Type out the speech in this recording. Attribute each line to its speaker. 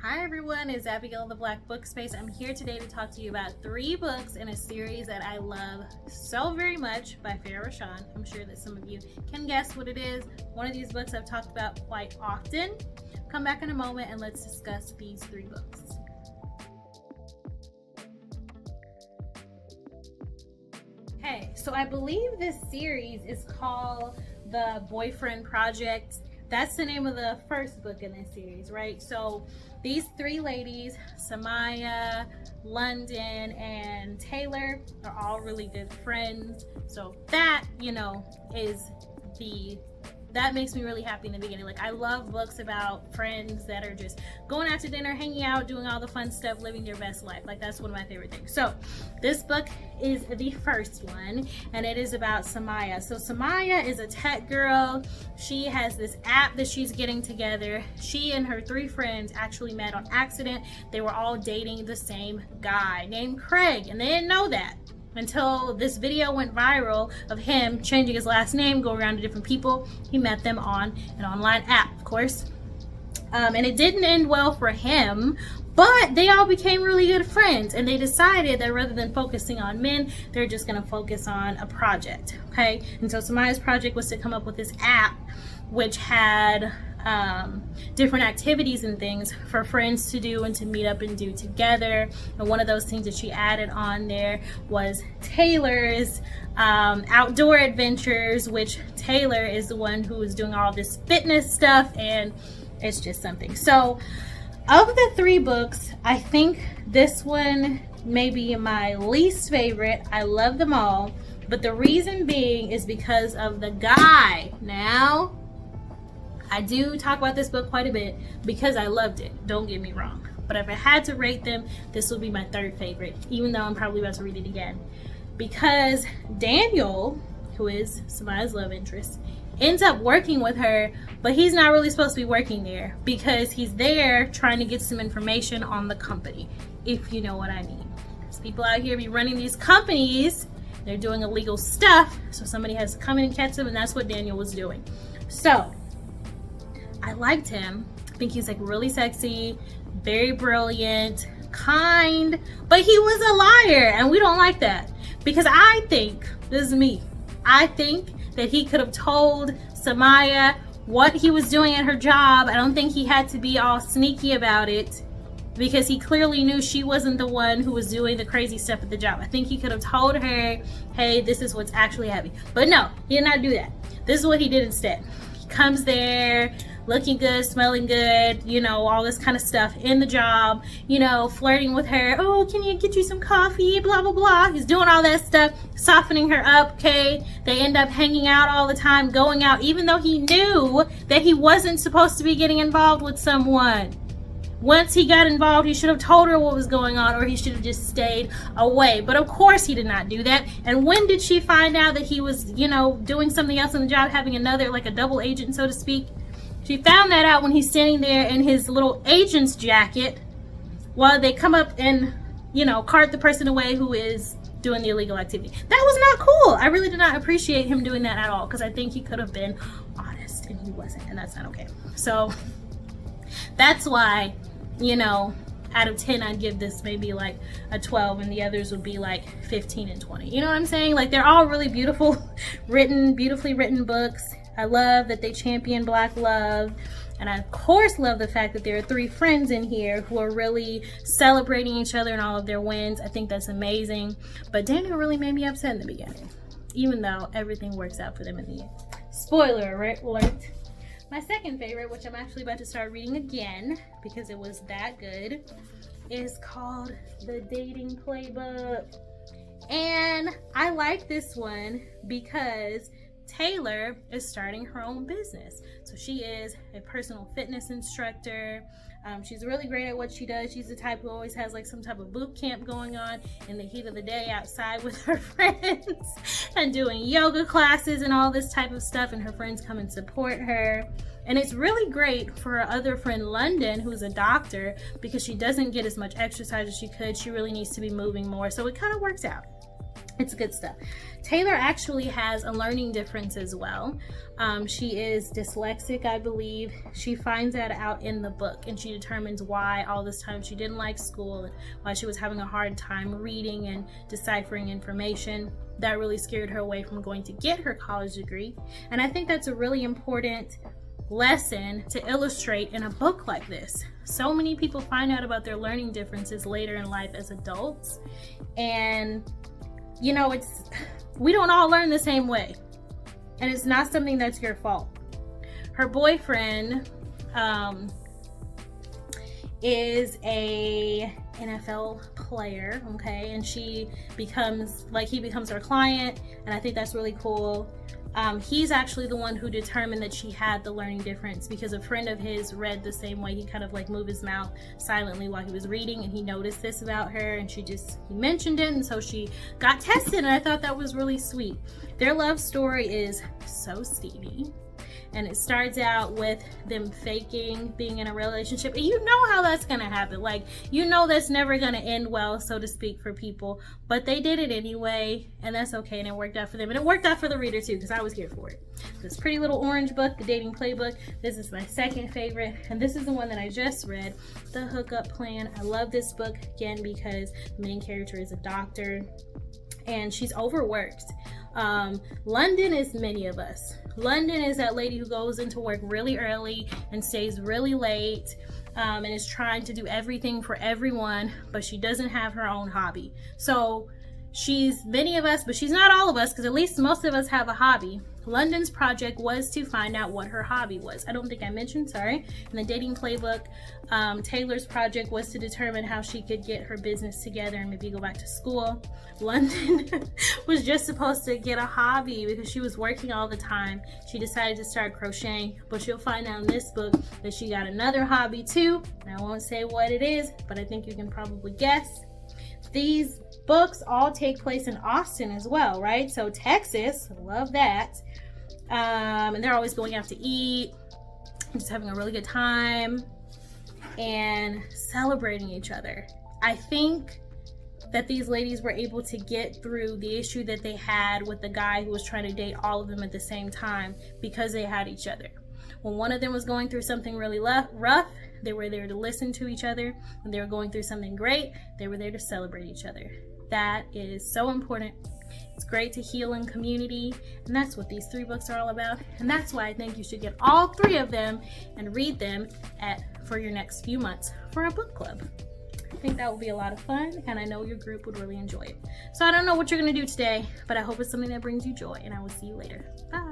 Speaker 1: Hi everyone, it's Abigail in the Black Book Space. I'm here today to talk to you about 3 books in a series that I love so very much by Farrah Rochon. I'm sure that some of you can guess what it is. One of these books I've talked about quite often. Come back in a moment and let's discuss these 3 books. Okay, so I believe this series is called The Boyfriend Project. That's the name of the first book in this series, right? So these 3 ladies, Samaya, London, and Taylor, are all really good friends. So that, that makes me really happy in the beginning. Like, I love books about friends that are just going out to dinner, hanging out, doing all the fun stuff, living their best life. Like, that's one of my favorite things. So this book is the first one, and it is about Samaya. So Samaya is a tech girl. She has this app that she's getting together. She and her 3 friends actually met on accident. They were all dating the same guy named Craig, and they didn't know that until this video went viral of him changing his last name, going around to different people. He met them on an online app, of course. And it didn't end well for him, but they all became really good friends, and they decided that rather than focusing on men, they're just gonna focus on a project, okay? And so Samaya's project was to come up with this app which had different activities and things for friends to do and to meet up and do together. And one of those things that she added on there was Taylor's outdoor adventures, which Taylor is the one who is doing all this fitness stuff, and it's just something. So of the 3 books, I think this one may be my least favorite. I love them all, but the reason being is because of the guy. Now, I do talk about this book quite a bit because I loved it, don't get me wrong. But if I had to rate them, this would be my 3rd favorite, even though I'm probably about to read it again. Because Daniel, who is Samaya's love interest, ends up working with her, but he's not really supposed to be working there because he's there trying to get some information on the company, if you know what I mean. Because people out here be running these companies, they're doing illegal stuff, so somebody has to come in and catch them, and that's what Daniel was doing. So I liked him. I think he's like really sexy, very brilliant, kind, but he was a liar, and we don't like that. Because I think, this is me, I think that he could have told Samaya what he was doing at her job. I don't think he had to be all sneaky about it, because he clearly knew she wasn't the one who was doing the crazy stuff at the job. I think he could have told her, hey, this is what's actually happening. But no, he did not do that. This is what he did instead. He comes there looking good, smelling good, all this kind of stuff in the job, flirting with her. Oh, can you get you some coffee? Blah, blah, blah. He's doing all that stuff, softening her up, okay? They end up hanging out all the time, going out, even though he knew that he wasn't supposed to be getting involved with someone. Once he got involved, he should have told her what was going on, or he should have just stayed away. But of course he did not do that. And when did she find out that he was, doing something else on the job, having another, like a double agent, so to speak? She found that out when he's standing there in his little agent's jacket while they come up and, cart the person away who is doing the illegal activity. That was not cool. I really did not appreciate him doing that at all, because I think he could have been honest, and he wasn't, and that's not okay. So that's why, out of 10, I'd give this maybe like a 12, and the others would be like 15 and 20. You know what I'm saying? Like, they're all really beautifully written books. I love that they champion Black love, and I of course love the fact that there are 3 friends in here who are really celebrating each other and all of their wins. I think that's amazing. But Daniel really made me upset in the beginning, even though everything works out for them in the end. Spoiler alert. My 2nd favorite, which I'm actually about to start reading again because it was that good, is called The Dating Playbook. And I like this one because Taylor is starting her own business. So she is a personal fitness instructor. She's really great at what she does. She's the type who always has like some type of boot camp going on in the heat of the day outside with her friends and doing yoga classes and all this type of stuff, and her friends come and support her. And it's really great for her other friend London, who's a doctor, because she doesn't get as much exercise as she could. She really needs to be moving more, so it kind of works out. It's good stuff. Taylor actually has a learning difference as well. She is dyslexic, I believe. She finds that out in the book, and she determines why all this time she didn't like school and why she was having a hard time reading and deciphering information. That really scared her away from going to get her college degree. And I think that's a really important lesson to illustrate in a book like this. So many people find out about their learning differences later in life as adults, and you know, we don't all learn the same way, and it's not something that's your fault. Her boyfriend is a NFL player, okay, and he becomes her client, and I think that's really cool. He's actually the one who determined that she had the learning difference because a friend of his read the same way. He kind of like moved his mouth silently while he was reading, and he noticed this about her, and he mentioned it, and so she got tested, and I thought that was really sweet. Their love story is so steamy, and it starts out with them faking being in a relationship, and you know how that's gonna happen. Like, you know that's never gonna end well, so to speak, for people, but they did it anyway, and that's okay, and it worked out for them, and it worked out for the reader too, because I was here for it. This Pretty Little Orange book, the dating playbook, this is my second favorite, and this is the one that I just read, The Hookup Plan. I love this book again because the main character is a doctor, and she's overworked. London is many of us. London is that lady who goes into work really early and stays really late, and is trying to do everything for everyone, but she doesn't have her own hobby. So she's many of us, but she's not all of us, because at least most of us have a hobby. London's project was to find out what her hobby was. I don't think I mentioned, sorry. In the dating playbook, Taylor's project was to determine how she could get her business together and maybe go back to school. London was just supposed to get a hobby because she was working all the time. She decided to start crocheting, but you'll find out in this book that she got another hobby too. And I won't say what it is, but I think you can probably guess. These books all take place in Austin as well, right? So Texas, love that. And they're always going out to eat, just having a really good time and celebrating each other. I think that these ladies were able to get through the issue that they had with the guy who was trying to date all of them at the same time because they had each other. When one of them was going through something really rough, they were there to listen to each other. When they were going through something great, they were there to celebrate each other. That is so important. It's great to heal in community, and that's what these 3 books are all about. And that's why I think you should get all 3 of them and read them for your next few months for a book club. I think that will be a lot of fun, and I know your group would really enjoy it. So I don't know what you're going to do today, but I hope it's something that brings you joy, and I will see you later. Bye.